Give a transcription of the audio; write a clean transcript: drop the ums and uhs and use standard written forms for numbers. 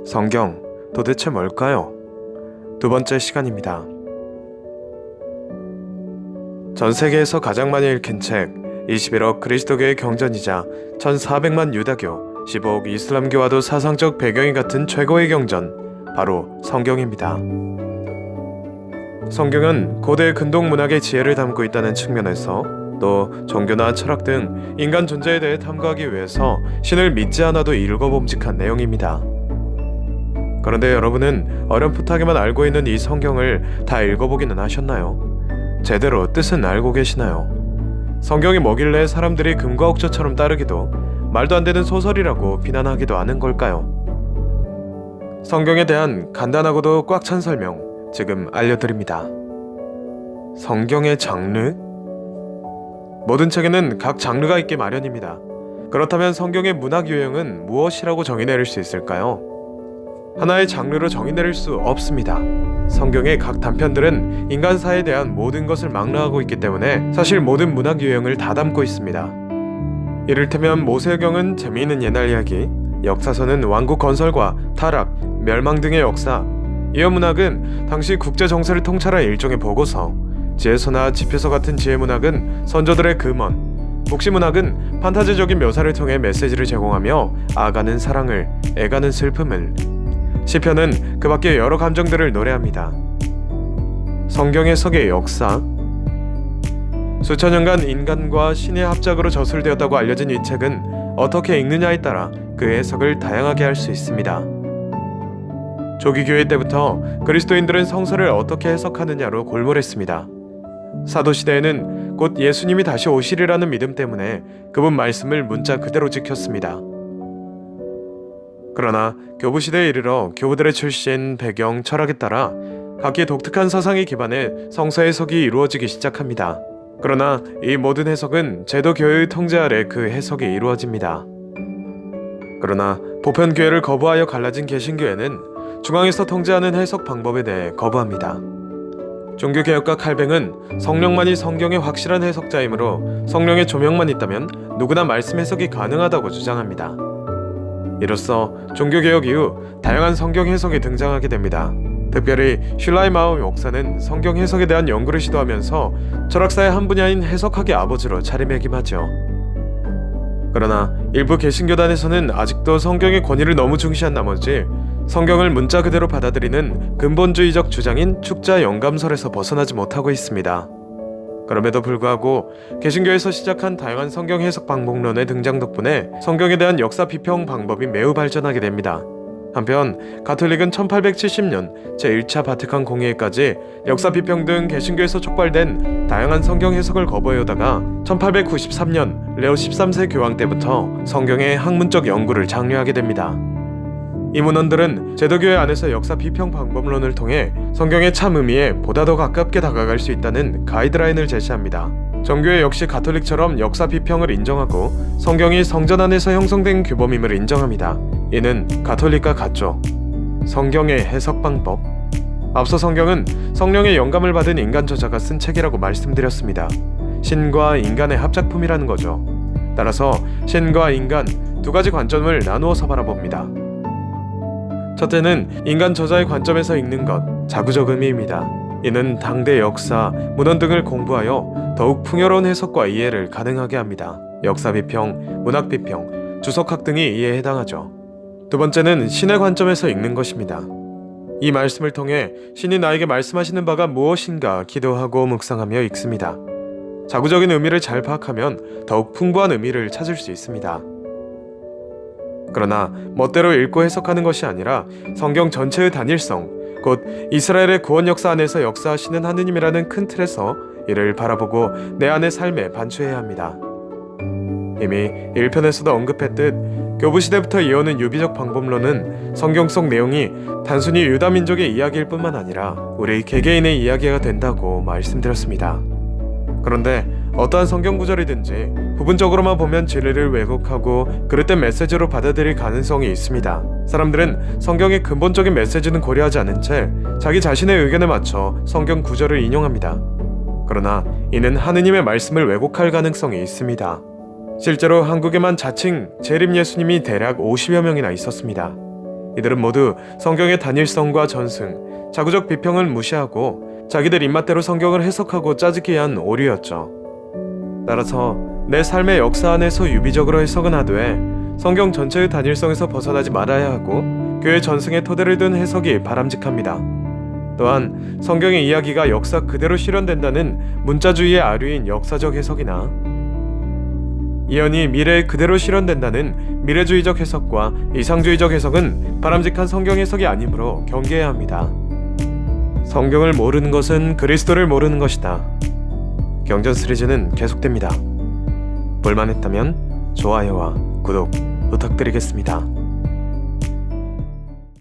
성경, 도대체 뭘까요? 두 번째 시간입니다. 전 세계에서 가장 많이 읽힌 책, 21억 그리스도교의 경전이자 1400만 유다교, 15억 이슬람교와도 사상적 배경이 같은 최고의 경전, 바로 성경입니다. 성경은 고대 근동 문학의 지혜를 담고 있다는 측면에서 또 종교나 철학 등 인간 존재에 대해 탐구하기 위해서 신을 믿지 않아도 읽어봄직한 내용입니다. 그런데 여러분은 어렴풋하게만 알고 있는 이 성경을 다 읽어보기는 하셨나요? 제대로 뜻은 알고 계시나요? 성경이 뭐길래 사람들이 금과 옥조처럼 따르기도 말도 안 되는 소설이라고 비난하기도 하는 걸까요? 성경에 대한 간단하고도 꽉 찬 설명 지금 알려드립니다. 성경의 장르? 모든 책에는 각 장르가 있기 마련입니다. 그렇다면 성경의 문학 유형은 무엇이라고 정의 내릴 수 있을까요? 하나의 장르로 정의 내릴 수 없습니다. 성경의 각 단편들은 인간사에 대한 모든 것을 망라하고 있기 때문에 사실 모든 문학 유형을 다 담고 있습니다. 이를테면 모세경은 재미있는 옛날 이야기, 역사서는 왕국 건설과 타락, 멸망 등의 역사, 이어문학은 당시 국제 정세를 통찰한 일종의 보고서, 지혜서나 지표서 같은 지혜문학은 선조들의 금원, 복시문학은 판타지적인 묘사를 통해 메시지를 제공하며 아가는 사랑을, 애가는 슬픔을, 시편은 그 밖에 여러 감정들을 노래합니다. 성경 해석의 역사? 수천 년간 인간과 신의 합작으로 저술되었다고 알려진 이 책은 어떻게 읽느냐에 따라 그 해석을 다양하게 할 수 있습니다. 조기교회 때부터 그리스도인들은 성서를 어떻게 해석하느냐로 골몰했습니다. 사도시대에는 곧 예수님이 다시 오시리라는 믿음 때문에 그분 말씀을 문자 그대로 지켰습니다. 그러나 교부시대에 이르러 교부들의 출신, 배경, 철학에 따라 각기 독특한 사상에 기반해 성서 해석이 이루어지기 시작합니다. 그러나 이 모든 해석은 제도교회의 통제 아래 그 해석이 이루어집니다. 그러나 보편교회를 거부하여 갈라진 개신교회는 중앙에서 통제하는 해석 방법에 대해 거부합니다. 종교개혁가 칼뱅은 성령만이 성경의 확실한 해석자이므로 성령의 조명만 있다면 누구나 말씀 해석이 가능하다고 주장합니다. 이로써 종교개혁 이후 다양한 성경 해석이 등장하게 됩니다. 특별히 슐라이마우 목사는 성경 해석에 대한 연구를 시도하면서 철학사의 한 분야인 해석학의 아버지로 자리매김하죠. 그러나 일부 개신교단에서는 아직도 성경의 권위를 너무 중시한 나머지 성경을 문자 그대로 받아들이는 근본주의적 주장인 축자 영감설에서 벗어나지 못하고 있습니다. 그럼에도 불구하고 개신교에서 시작한 다양한 성경 해석 방법론의 등장 덕분에 성경에 대한 역사 비평 방법이 매우 발전하게 됩니다. 한편 가톨릭은 1870년 제1차 바티칸 공의회까지 역사 비평 등 개신교에서 촉발된 다양한 성경 해석을 거부해오다가 1893년 레오 13세 교황 때부터 성경의 학문적 연구를 장려하게 됩니다. 이 문헌들은 제도교회 안에서 역사 비평 방법론을 통해 성경의 참 의미에 보다 더 가깝게 다가갈 수 있다는 가이드라인을 제시합니다. 정교회 역시 가톨릭처럼 역사 비평을 인정하고 성경이 성전 안에서 형성된 규범임을 인정합니다. 이는 가톨릭과 같죠. 성경의 해석 방법. 앞서 성경은 성령의 영감을 받은 인간 저자가 쓴 책이라고 말씀드렸습니다. 신과 인간의 합작품이라는 거죠. 따라서 신과 인간 두 가지 관점을 나누어서 바라봅니다. 첫째는 인간 저자의 관점에서 읽는 것, 자구적 의미입니다. 이는 당대 역사, 문헌 등을 공부하여 더욱 풍요로운 해석과 이해를 가능하게 합니다. 역사 비평, 문학 비평, 주석학 등이 이에 해당하죠. 두 번째는 신의 관점에서 읽는 것입니다. 이 말씀을 통해 신이 나에게 말씀하시는 바가 무엇인가 기도하고 묵상하며 읽습니다. 자구적인 의미를 잘 파악하면 더욱 풍부한 의미를 찾을 수 있습니다. 그러나 멋대로 읽고 해석하는 것이 아니라 성경 전체의 단일성, 곧 이스라엘의 구원 역사 안에서 역사하시는 하느님이라는 큰 틀에서 이를 바라보고 내 안의 삶에 반추해야 합니다. 이미 1편에서도 언급했듯 교부시대부터 이어오는 유비적 방법론은 성경 속 내용이 단순히 유다 민족의 이야기일 뿐만 아니라 우리 개개인의 이야기가 된다고 말씀드렸습니다. 그런데 어떠한 성경 구절이든지 부분적으로만 보면 진리를 왜곡하고 그릇된 메시지로 받아들일 가능성이 있습니다. 사람들은 성경의 근본적인 메시지는 고려하지 않은 채 자기 자신의 의견에 맞춰 성경 구절을 인용합니다. 그러나 이는 하느님의 말씀을 왜곡할 가능성이 있습니다. 실제로 한국에만 자칭 재림 예수님이 대략 50여 명이나 있었습니다. 이들은 모두 성경의 단일성과 전승, 자구적 비평을 무시하고 자기들 입맛대로 성경을 해석하고 짜집기 위한 오류였죠. 따라서 내 삶의 역사 안에서 유비적으로 해석은 하되 성경 전체의 단일성에서 벗어나지 말아야 하고 교회 전승의 토대를 둔 해석이 바람직합니다. 또한 성경의 이야기가 역사 그대로 실현된다는 문자주의의 아류인 역사적 해석이나 예언이 미래에 그대로 실현된다는 미래주의적 해석과 이상주의적 해석은 바람직한 성경 해석이 아니므로 경계해야 합니다. 성경을 모르는 것은 그리스도를 모르는 것이다. 경전 시리즈는 계속됩니다. 볼만했다면 좋아요와 구독 부탁드리겠습니다.